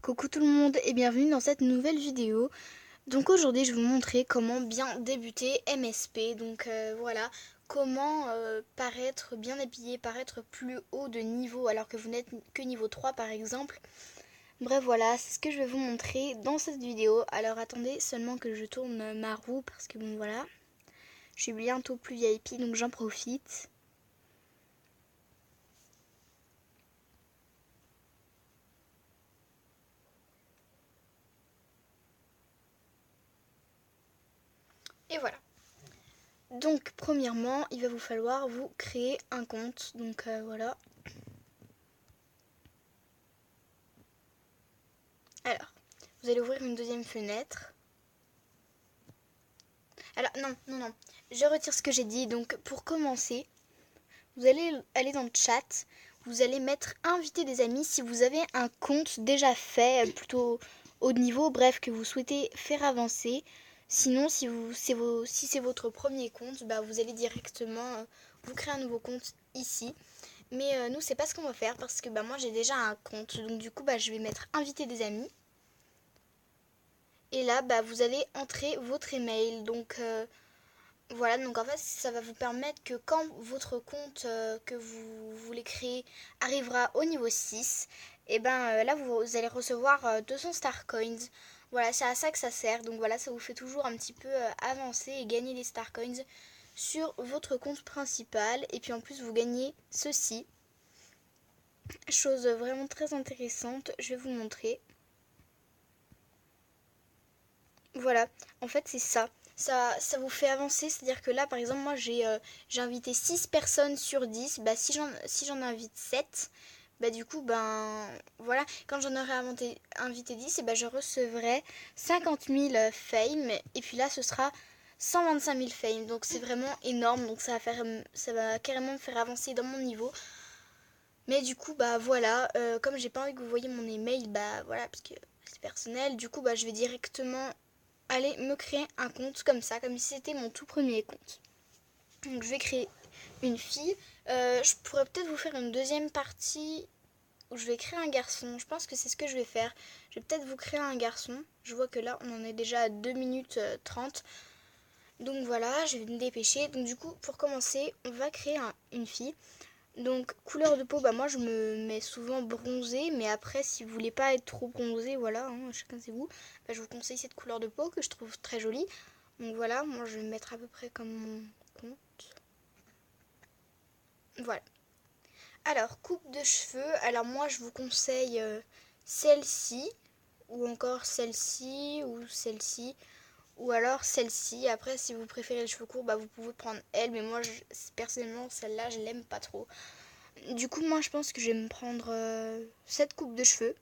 Coucou tout le monde et bienvenue dans cette nouvelle vidéo. Donc aujourd'hui je vais vous montrer comment bien débuter MSP. Donc voilà, comment paraître bien habillé, paraître plus haut de niveau alors que vous n'êtes que niveau 3 par exemple. Bref voilà, c'est ce que je vais vous montrer dans cette vidéo. Alors attendez seulement que je tourne ma roue parce que bon voilà, je suis bientôt plus VIP donc j'en profite. Et voilà. Donc premièrement, il va vous falloir vous créer un compte. Donc voilà. Alors, vous allez ouvrir une deuxième fenêtre. Alors, non, je retire ce que j'ai dit. Donc, pour commencer, vous allez aller dans le chat. Vous allez mettre inviter des amis si vous avez un compte déjà fait, plutôt haut niveau, bref, que vous souhaitez faire avancer. Sinon, si c'est votre premier compte, bah, vous allez directement vous créer un nouveau compte ici. Mais nous, c'est pas ce qu'on va faire parce que bah, moi, j'ai déjà un compte. Donc, du coup, bah, je vais mettre inviter des amis. Et là, bah, vous allez entrer votre email. Donc voilà, donc en fait, ça va vous permettre que quand votre compte que vous voulez créer arrivera au niveau 6, et ben là, vous allez recevoir 200 Star Coins. Voilà, c'est à ça que ça sert. Donc voilà, ça vous fait toujours un petit peu avancer et gagner des Star Coins sur votre compte principal. Et puis en plus, vous gagnez ceci. Chose vraiment très intéressante, je vais vous montrer. Voilà, en fait c'est ça. Ça vous fait avancer, c'est-à-dire que là par exemple moi j'ai invité 6 personnes sur 10, bah si j'en invite 7, bah du coup ben voilà, quand j'en aurai invité 10, et bah je recevrai 50 000 fame, et puis là ce sera 125 000 fame, donc c'est vraiment énorme, donc ça va carrément me faire avancer dans mon niveau. Mais du coup bah voilà, comme j'ai pas envie que vous voyez mon email, bah voilà, parce que c'est personnel, du coup bah je vais directement aller me créer un compte comme ça, comme si c'était mon tout premier compte. Donc je vais créer une fille. Je pourrais peut-être vous faire une deuxième partie où je vais créer un garçon. Je pense que c'est ce que je vais faire. Je vais peut-être vous créer un garçon. Je vois que là on en est déjà à 2 minutes 30. Donc voilà, je vais me dépêcher. Donc du coup, pour commencer, on va créer une fille. Donc couleur de peau, bah moi je me mets souvent bronzé, mais après si vous voulez pas être trop bronzé, voilà, hein, chacun c'est vous, bah, je vous conseille cette couleur de peau que je trouve très jolie. Donc voilà, moi je vais me mettre à peu près comme mon compte. Voilà. Alors coupe de cheveux, alors moi je vous conseille celle-ci, ou encore celle-ci, ou celle-ci, ou alors celle-ci. Après si vous préférez les cheveux courts, bah vous pouvez prendre elle, mais moi personnellement celle-là je l'aime pas trop. Du coup, moi, je pense que je vais me prendre cette coupe de cheveux.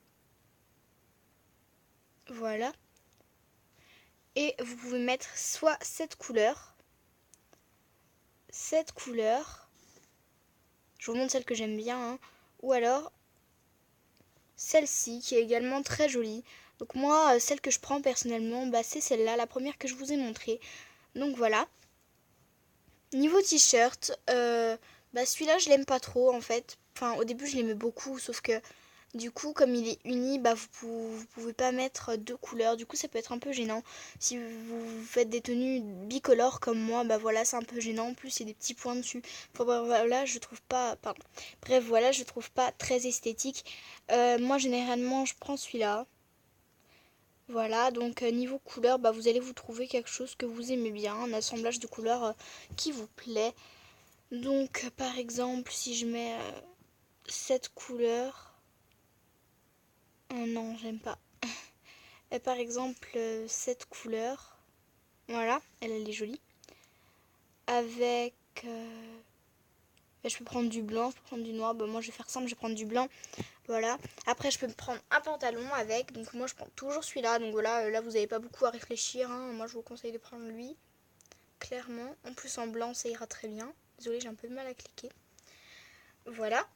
Voilà. Et vous pouvez mettre soit cette couleur. Je vous montre celle que j'aime bien. Hein, ou alors celle-ci, qui est également très jolie. Donc moi, celle que je prends personnellement, bah, c'est celle-là, la première que je vous ai montrée. Donc voilà. Niveau t-shirt, bah, celui-là, je l'aime pas trop, en fait. Enfin, au début, je l'aimais beaucoup, sauf que du coup, comme il est uni, bah vous pouvez pas mettre deux couleurs. Du coup, ça peut être un peu gênant. Si vous faites des tenues bicolores comme moi, bah voilà, c'est un peu gênant. En plus, il y a des petits points dessus. Enfin, bah, voilà, je trouve pas. Pardon. Bref, voilà, je trouve pas très esthétique. Moi, généralement, je prends celui-là. Voilà, donc niveau couleur, bah, vous allez vous trouver quelque chose que vous aimez bien, un assemblage de couleurs qui vous plaît. Donc, par exemple, si je mets cette couleur. Oh non, j'aime pas. Et par exemple, cette couleur. Voilà, elle est jolie. Avec... je peux prendre du blanc, je peux prendre du noir. Bah, moi, je vais faire simple, je vais prendre du blanc. Voilà. Après, je peux me prendre un pantalon avec. Donc, moi, je prends toujours celui-là. Donc, voilà, là, vous n'avez pas beaucoup à réfléchir. Hein. Moi, je vous conseille de prendre lui. Clairement. En plus, en blanc, ça ira très bien. Désolée, j'ai un peu de mal à cliquer. Voilà.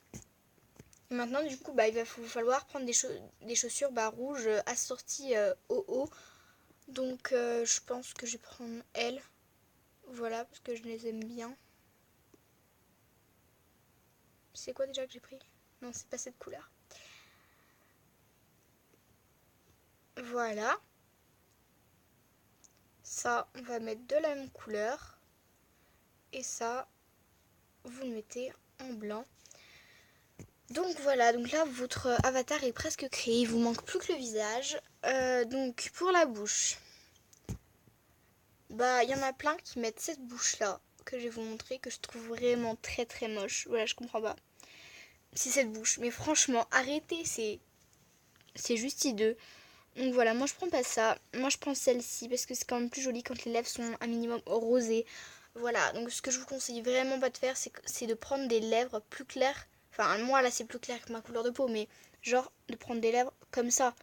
Maintenant, du coup, bah, il va vous falloir prendre des chaussures rouges assorties au haut. Donc, je pense que je vais prendre elle. Voilà, parce que je les aime bien. C'est quoi déjà que j'ai pris? Non, c'est pas cette couleur. Voilà. Ça, on va mettre de la même couleur. Et ça, vous le mettez en blanc. Donc voilà, donc là votre avatar est presque créé, il vous manque plus que le visage. Donc pour la bouche, bah il y en a plein qui mettent cette bouche là que je vais vous montrer, que je trouve vraiment très très moche. Voilà, je comprends pas. C'est cette bouche, mais franchement arrêtez, c'est juste hideux. Donc voilà, moi je prends pas ça, moi je prends celle-ci parce que c'est quand même plus joli quand les lèvres sont un minimum rosées. Voilà, donc ce que je vous conseille vraiment pas de faire, c'est de prendre des lèvres plus claires. Enfin, moi là c'est plus clair que ma couleur de peau, mais genre de prendre des lèvres comme ça.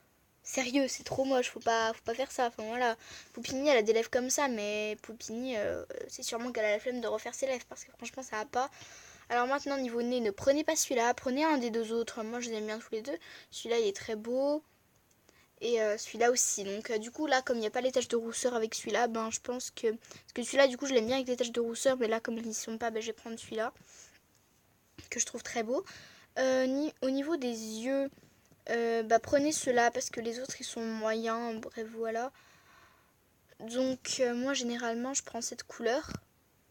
Sérieux, c'est trop moche, faut pas faire ça. Enfin voilà, Poupini elle a des lèvres comme ça, mais Poupini c'est sûrement qu'elle a la flemme de refaire ses lèvres parce que franchement ça va pas. Alors maintenant niveau nez, ne prenez pas celui-là, prenez un des deux autres. Moi je les aime bien tous les deux. Celui-là il est très beau. Et celui-là aussi. Donc du coup là comme il n'y a pas les taches de rousseur avec celui-là, ben je pense que... Parce que celui-là du coup je l'aime bien avec les taches de rousseur, mais là comme ils n'y sont pas, ben, je vais prendre celui-là. Que je trouve très beau. Au niveau des yeux, bah prenez ceux-là parce que les autres ils sont moyens. Bref voilà. Donc moi généralement je prends cette couleur.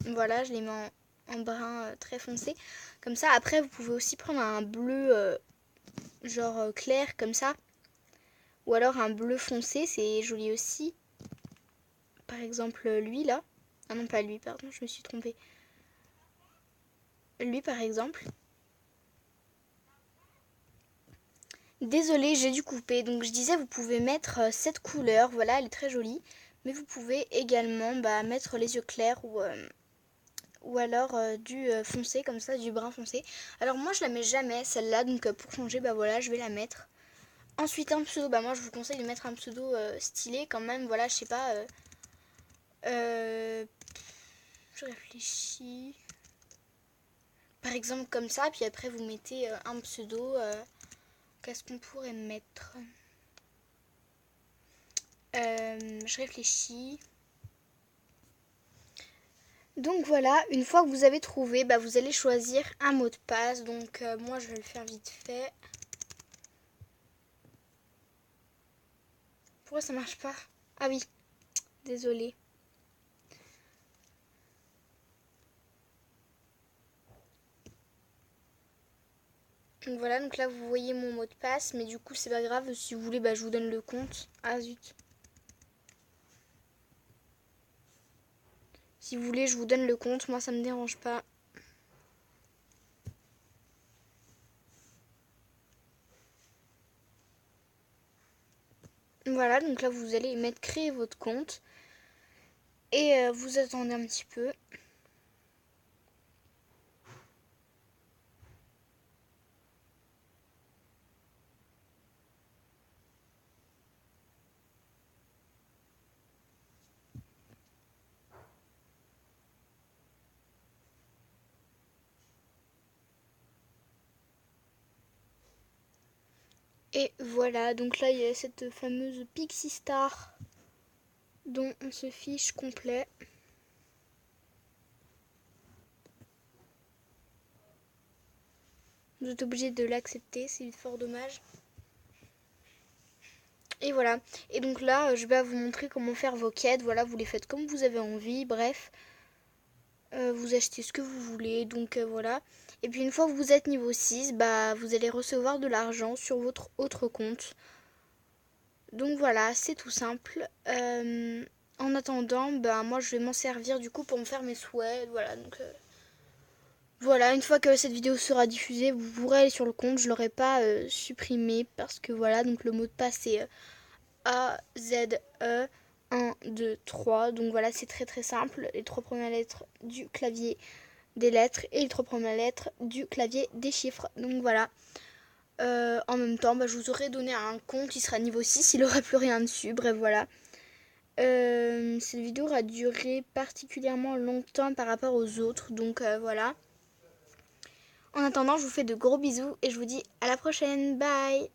Voilà, je les mets en brun très foncé. Comme ça, après vous pouvez aussi prendre un bleu genre clair comme ça. Ou alors un bleu foncé, c'est joli aussi. Par exemple lui là. Ah non pas lui, pardon, je me suis trompée. Lui par exemple. Désolée, j'ai dû couper. Donc je disais, vous pouvez mettre cette couleur. Voilà, elle est très jolie. Mais vous pouvez également mettre les yeux clairs ou alors du foncé, comme ça, du brun foncé. Alors moi, je la mets jamais, celle-là. Donc pour changer, bah voilà, je vais la mettre. Ensuite, un pseudo. Bah moi, je vous conseille de mettre un pseudo stylé quand même. Voilà, je sais pas. Je réfléchis. Par exemple, comme ça. Puis après, vous mettez un pseudo. Qu'est-ce qu'on pourrait mettre je réfléchis. Donc voilà, une fois que vous avez trouvé, bah, vous allez choisir un mot de passe. Donc moi je vais le faire vite fait. Pourquoi ça marche pas? Ah oui, désolée. Donc voilà, donc là vous voyez mon mot de passe, mais du coup c'est pas grave, si vous voulez bah, je vous donne le compte. Ah zut. Si vous voulez je vous donne le compte, moi ça me dérange pas. Voilà, donc là vous allez mettre créer votre compte et vous attendez un petit peu. Et voilà, donc là il y a cette fameuse Pixie Star dont on se fiche complet. Vous êtes obligé de l'accepter, c'est fort dommage. Et voilà. Et donc là, je vais vous montrer comment faire vos quêtes. Voilà, vous les faites comme vous avez envie. Bref, vous achetez ce que vous voulez. Donc voilà. Et puis une fois que vous êtes niveau 6, bah, vous allez recevoir de l'argent sur votre autre compte. Donc voilà, c'est tout simple. En attendant, bah, moi je vais m'en servir du coup pour me faire mes souhaits. Voilà, donc... Voilà, une fois que cette vidéo sera diffusée, vous pourrez aller sur le compte. Je ne l'aurai pas supprimé parce que voilà, donc le mot de passe c'est A-Z-E 1, 2, 3. Donc voilà, c'est très très simple. Les 3 premières lettres du clavier des lettres et les 3 premières lettres du clavier des chiffres. Donc voilà. En même temps, bah, je vous aurais donné un compte qui sera niveau 6. Il n'aura plus rien dessus. Bref, voilà. Cette vidéo a duré particulièrement longtemps par rapport aux autres. Donc voilà. En attendant, je vous fais de gros bisous et je vous dis à la prochaine. Bye!